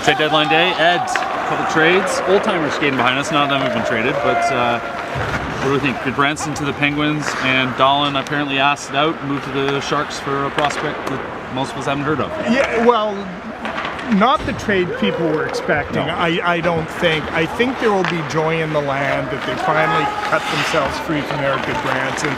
Trade deadline day, Ed, a couple trades. Old-timers skating behind us, none of them have been traded, but what do we think? Goodbranson to the Penguins, and Dahlin apparently asked out, moved to the Sharks for a prospect that most of us haven't heard of. Yeah, well, not the trade people were expecting, No. I don't think. I think there will be joy in the land that they finally cut themselves free from Eric Goodbranson.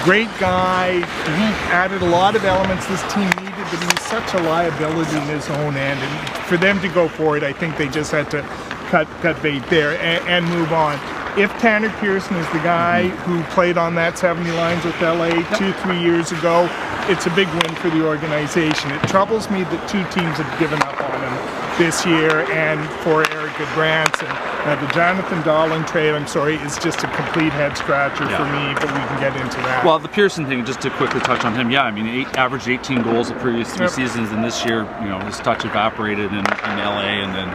Great guy, he added a lot of elements this team needed, but he was such a liability in his own end, and for them to go for it, I think they just had to cut bait there and move on. If Tanner Pearson is the guy who played on that 70 lines with LA 2-3 years ago, it's a big win for the organization. It troubles me that two teams have given up on him this year, and for Eric Goodbranson. Now the Jonathan Dahlin trade, I'm sorry, is just a complete head scratcher for me, but we can get into that. Well, the Pearson thing, just to quickly touch on him, yeah, I mean, averaged 18 goals the previous 3 seasons, and this year, you know, his touch evaporated in LA, and then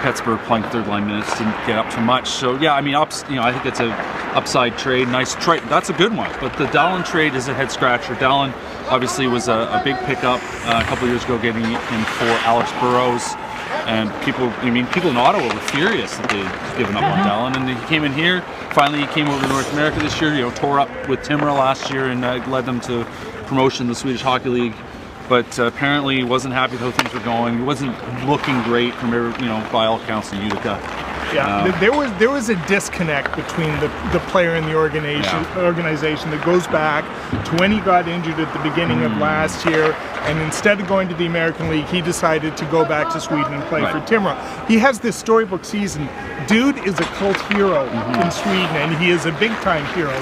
Pittsburgh playing third line minutes didn't get up too much. So yeah, I mean, I think it's a upside trade, nice trade. That's a good one. But the Dahlin trade is a head scratcher. Dahlin obviously was a big pickup a couple years ago, getting him for Alex Burrows. And people in Ottawa were furious that they'd given up on Dahlin, and he came in here. Finally, he came over to North America this year. You know, tore up with Timrå last year and led them to promotion in the Swedish Hockey League. But apparently, he wasn't happy with how things were going. He wasn't looking great from by all accounts in Utica. Yeah, there was a disconnect between the player and the organization that goes back to when he got injured at the beginning of last year, and instead of going to the American League, he decided to go back to Sweden and play for Timrå. He has this storybook season. Dude is a cult hero in Sweden, and he is a big-time hero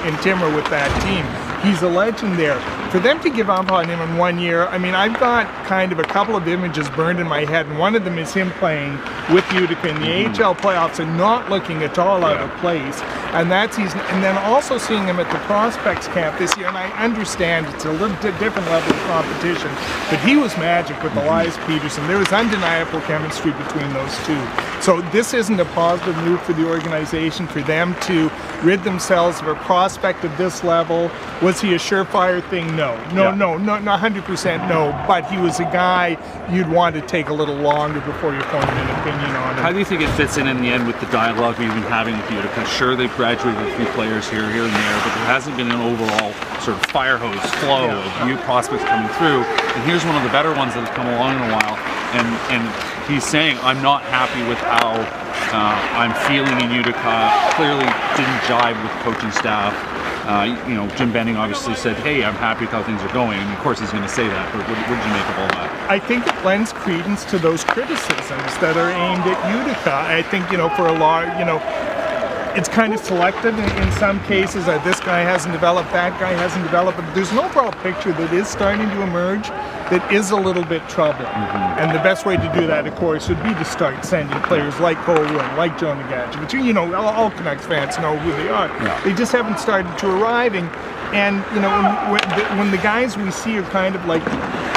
in Timrå with that team. He's a legend there. For them to give up on him in 1 year, I mean, I've got kind of a couple of images burned in my head, and one of them is him playing with Utica in the AHL playoffs and not looking at all out of place. And that season, and then also seeing him at the prospects camp this year, and I understand it's a little different level of competition, but he was magic with Elias Peterson. There was undeniable chemistry between those two. So this isn't a positive move for the organization, for them to rid themselves of a prospect of this level. Was he a surefire thing? No, not 100% no, but he was a guy you'd want to take a little longer before you're forming an opinion on him. How do you think it fits in the end with the dialogue we've been having with Utica? Sure, they've graduated a few players here and there, but there hasn't been an overall sort of fire hose flow of new prospects coming through. And here's one of the better ones that has come along in a while, and he's saying, I'm not happy with how I'm feeling in Utica. Clearly didn't jive with coaching staff. Jim Benning obviously said, hey, I'm happy with how things are going. And of course he's going to say that, but what did you make of all that? I think it lends credence to those criticisms that are aimed at Utica. I think, for a lot, it's kind of selective in some cases. This guy hasn't developed, that guy hasn't developed, but there's an overall picture that is starting to emerge that is a little bit troubling. And the best way to do that, of course, would be to start sending players like Cole Wood, like Joe Nagaji, which, all Canucks fans know who they are. Yeah. They just haven't started to arriving. And, when the guys we see are kind of like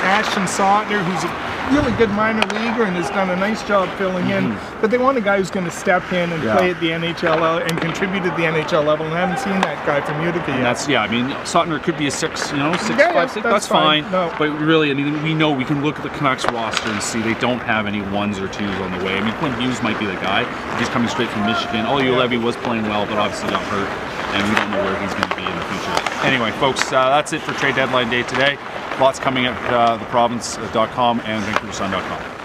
Ashton Sautner, who's a really good minor leaguer and has done a nice job filling in, but they want a guy who's going to step in and play at the NHL and contribute at the NHL level, and I haven't seen that guy from Utica yet. That's, Sautner could be a 6'5", 6", that's fine. No. But really, we know we can look at the Canucks roster and see they don't have any 1s or 2s on the way. I mean, Quinn Hughes might be the guy. He's coming straight from Michigan. Levy was playing well, but obviously got hurt, and we don't know where he's going to be in the future. Anyway, folks, that's it for trade deadline day today. Lots coming at theprovince.com and vancouversun.com.